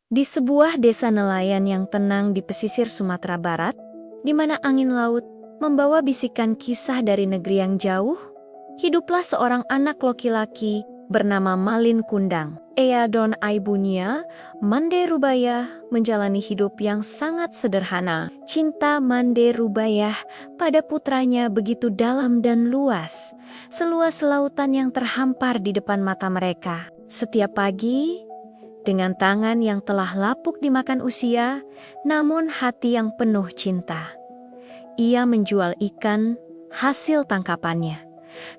Di sebuah desa nelayan yang tenang di pesisir Sumatera Barat, di mana angin laut membawa bisikan kisah dari negeri yang jauh, hiduplah seorang anak laki-laki bernama Malin Kundang. Ia dan ibunya, Mande Rubayah, menjalani hidup yang sangat sederhana. Cinta Mande Rubayah pada putranya begitu dalam dan luas, seluas lautan yang terhampar di depan mata mereka. Setiap pagi, dengan tangan yang telah lapuk dimakan usia, namun hati yang penuh cinta, ia menjual ikan hasil tangkapannya.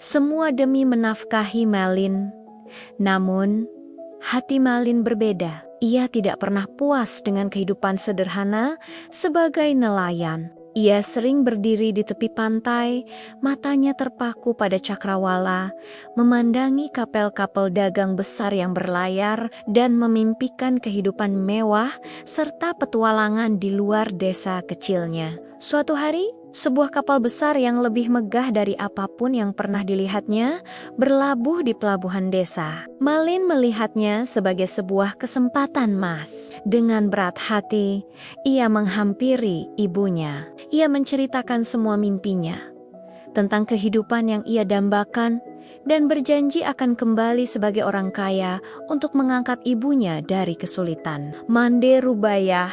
Semua demi menafkahi Malin. Namun, hati Malin berbeda. Ia tidak pernah puas dengan kehidupan sederhana sebagai nelayan. Ia sering berdiri di tepi pantai, matanya terpaku pada cakrawala, memandangi kapel-kapel dagang besar yang berlayar dan memimpikan kehidupan mewah serta petualangan di luar desa kecilnya. Suatu hari, sebuah kapal besar yang lebih megah dari apapun yang pernah dilihatnya berlabuh di pelabuhan desa. Malin melihatnya sebagai sebuah kesempatan emas. Dengan berat hati, ia menghampiri ibunya. Ia menceritakan semua mimpinya tentang kehidupan yang ia dambakan dan berjanji akan kembali sebagai orang kaya untuk mengangkat ibunya dari kesulitan. Mande Rubayah,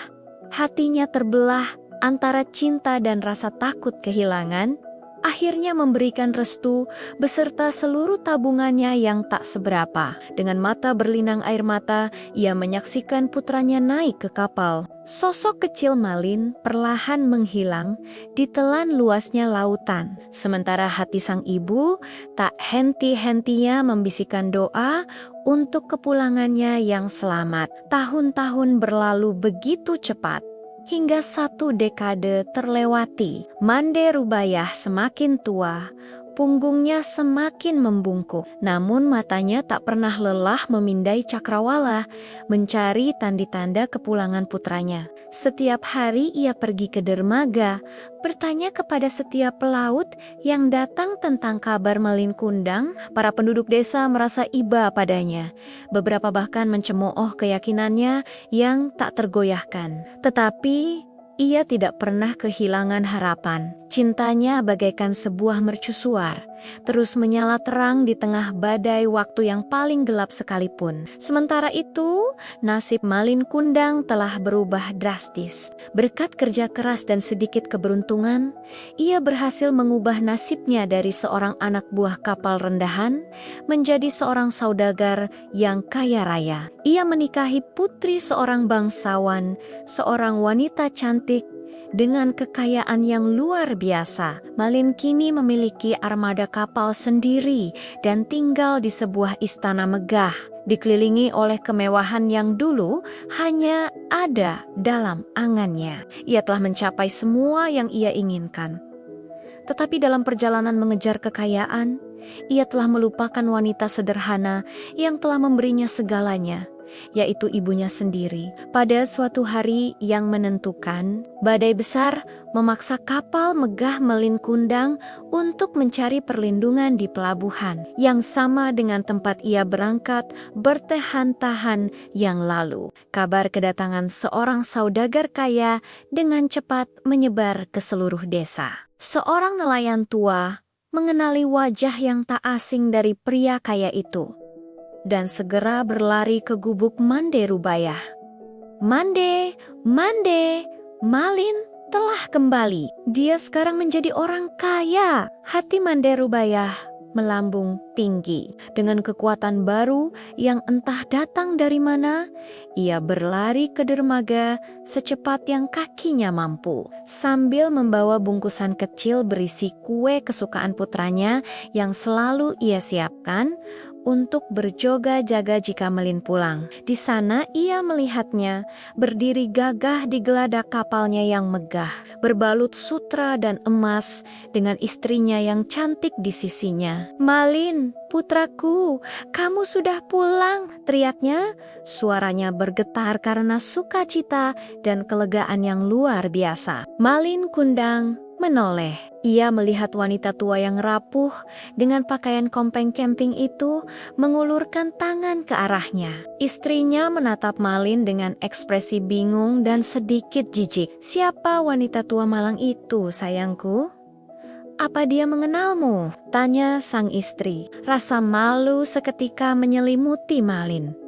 hatinya terbelah antara cinta dan rasa takut kehilangan, akhirnya memberikan restu beserta seluruh tabungannya yang tak seberapa. Dengan mata berlinang air mata, ia menyaksikan putranya naik ke kapal. Sosok kecil Malin perlahan menghilang di telan luasnya lautan. Sementara hati sang ibu tak henti-hentinya membisikkan doa untuk kepulangannya yang selamat. Tahun-tahun berlalu begitu cepat. Hingga 1 dekade terlewati, Mande Rubayah semakin tua, punggungnya semakin membungkuk. Namun matanya tak pernah lelah memindai cakrawala, mencari tanda-tanda kepulangan putranya. Setiap hari ia pergi ke dermaga, bertanya kepada setiap pelaut yang datang tentang kabar Malin Kundang. Para penduduk desa merasa iba padanya. Beberapa bahkan mencemooh keyakinannya yang tak tergoyahkan. Tetapi ia tidak pernah kehilangan harapan. Cintanya bagaikan sebuah mercusuar, terus menyala terang di tengah badai waktu yang paling gelap sekalipun. Sementara itu, nasib Malin Kundang telah berubah drastis. Berkat kerja keras dan sedikit keberuntungan, ia berhasil mengubah nasibnya dari seorang anak buah kapal rendahan menjadi seorang saudagar yang kaya raya. Ia menikahi putri seorang bangsawan, seorang wanita cantik dengan kekayaan yang luar biasa. Malin kini memiliki armada kapal sendiri dan tinggal di sebuah istana megah, dikelilingi oleh kemewahan yang dulu hanya ada dalam angannya. Ia telah mencapai semua yang ia inginkan. Tetapi dalam perjalanan mengejar kekayaan, ia telah melupakan wanita sederhana yang telah memberinya segalanya, yaitu ibunya sendiri. Pada suatu hari yang menentukan, badai besar memaksa kapal megah Malin Kundang untuk mencari perlindungan di pelabuhan yang sama dengan tempat ia berangkat bertahan-tahan yang lalu. Kabar kedatangan seorang saudagar kaya dengan cepat menyebar ke seluruh desa. Seorang nelayan tua mengenali wajah yang tak asing dari pria kaya itu dan segera berlari ke gubuk Mande Rubayah. Mande, Mande, Malin telah kembali. Dia sekarang menjadi orang kaya. Hati Mande Rubayah melambung tinggi. Dengan kekuatan baru yang entah datang dari mana, ia berlari ke dermaga secepat yang kakinya mampu. Sambil membawa bungkusan kecil berisi kue kesukaan putranya yang selalu ia siapkan untuk berjaga-jaga jika Malin pulang. Di sana ia melihatnya berdiri gagah di geladak kapalnya yang megah, berbalut sutra dan emas dengan istrinya yang cantik di sisinya. "Malin, putraku, kamu sudah pulang," teriaknya. Suaranya bergetar karena sukacita dan kelegaan yang luar biasa. Malin Kundang menoleh. Ia melihat wanita tua yang rapuh dengan pakaian kompeng camping itu mengulurkan tangan ke arahnya. Istrinya menatap Malin dengan ekspresi bingung dan sedikit jijik. "Siapa wanita tua malang itu, sayangku? Apa dia mengenalmu?" tanya sang istri. Rasa malu seketika menyelimuti Malin.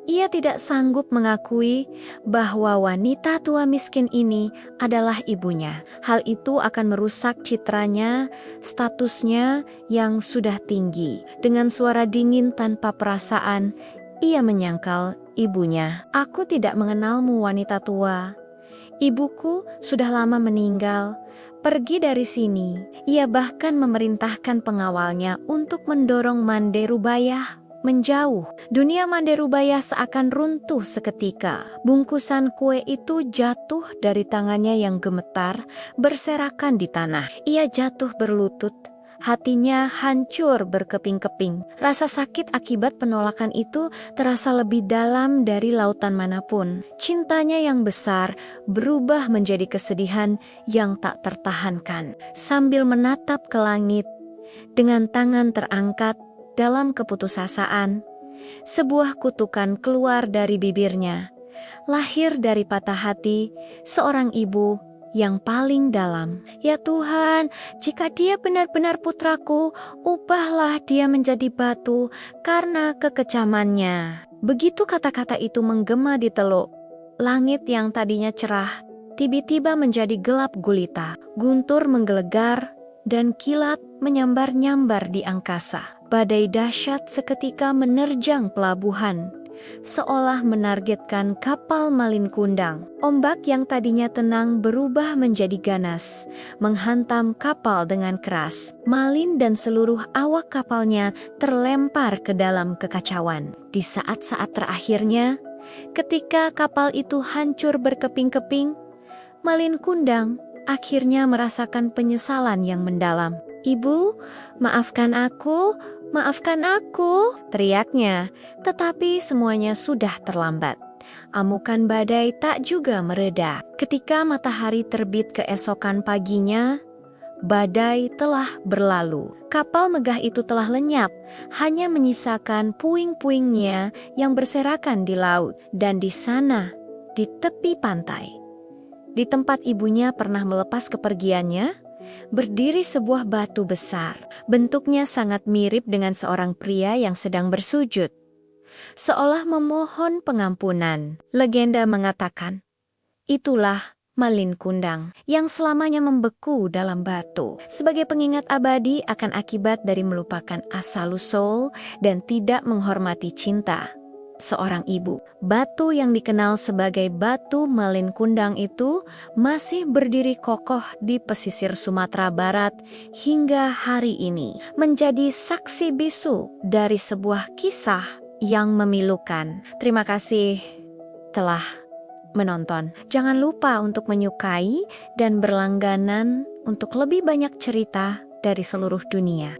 Ia tidak sanggup mengakui bahwa wanita tua miskin ini adalah ibunya. Hal itu akan merusak citranya, statusnya yang sudah tinggi. Dengan suara dingin tanpa perasaan, ia menyangkal ibunya. "Aku tidak mengenalmu, wanita tua. Ibuku sudah lama meninggal. Pergi dari sini." Ia bahkan memerintahkan pengawalnya untuk mendorong Mande Rubayah menjauh. Dunia Mande Rubayah seakan runtuh seketika. Bungkusan kue itu jatuh dari tangannya yang gemetar, berserakan di tanah. Ia jatuh berlutut. Hatinya hancur berkeping-keping. Rasa sakit akibat penolakan itu terasa lebih dalam dari lautan manapun. Cintanya yang besar berubah menjadi kesedihan yang tak tertahankan. Sambil menatap ke langit, dengan tangan terangkat dalam keputusasaan, sebuah kutukan keluar dari bibirnya. Lahir dari patah hati seorang ibu yang paling dalam. "Ya Tuhan, jika dia benar-benar putraku, ubahlah dia menjadi batu karena kekecamannya." Begitu kata-kata itu menggema di teluk, langit yang tadinya cerah tiba-tiba menjadi gelap gulita. Guntur menggelegar dan kilat menyambar-nyambar di angkasa. Badai dahsyat seketika menerjang pelabuhan, seolah menargetkan kapal Malin Kundang. Ombak yang tadinya tenang berubah menjadi ganas, menghantam kapal dengan keras. Malin dan seluruh awak kapalnya terlempar ke dalam kekacauan. Di saat-saat terakhirnya, ketika kapal itu hancur berkeping-keping, Malin Kundang akhirnya merasakan penyesalan yang mendalam. "Ibu, maafkan aku, maafkan aku," teriaknya. Tetapi semuanya sudah terlambat. Amukan badai tak juga mereda. Ketika matahari terbit keesokan paginya, badai telah berlalu. Kapal megah itu telah lenyap, hanya menyisakan puing-puingnya yang berserakan di laut. Dan di sana, di tepi pantai, di tempat ibunya pernah melepas kepergiannya, berdiri sebuah batu besar. Bentuknya sangat mirip dengan seorang pria yang sedang bersujud, seolah memohon pengampunan. Legenda mengatakan, itulah Malin Kundang yang selamanya membeku dalam batu, sebagai pengingat abadi akan akibat dari melupakan asal-usul dan tidak menghormati cinta seorang ibu. Batu yang dikenal sebagai batu Malin Kundang itu masih berdiri kokoh di pesisir Sumatera Barat hingga hari ini, menjadi saksi bisu dari sebuah kisah yang memilukan. Terima kasih telah menonton. Jangan lupa untuk menyukai dan berlangganan untuk lebih banyak cerita dari seluruh dunia.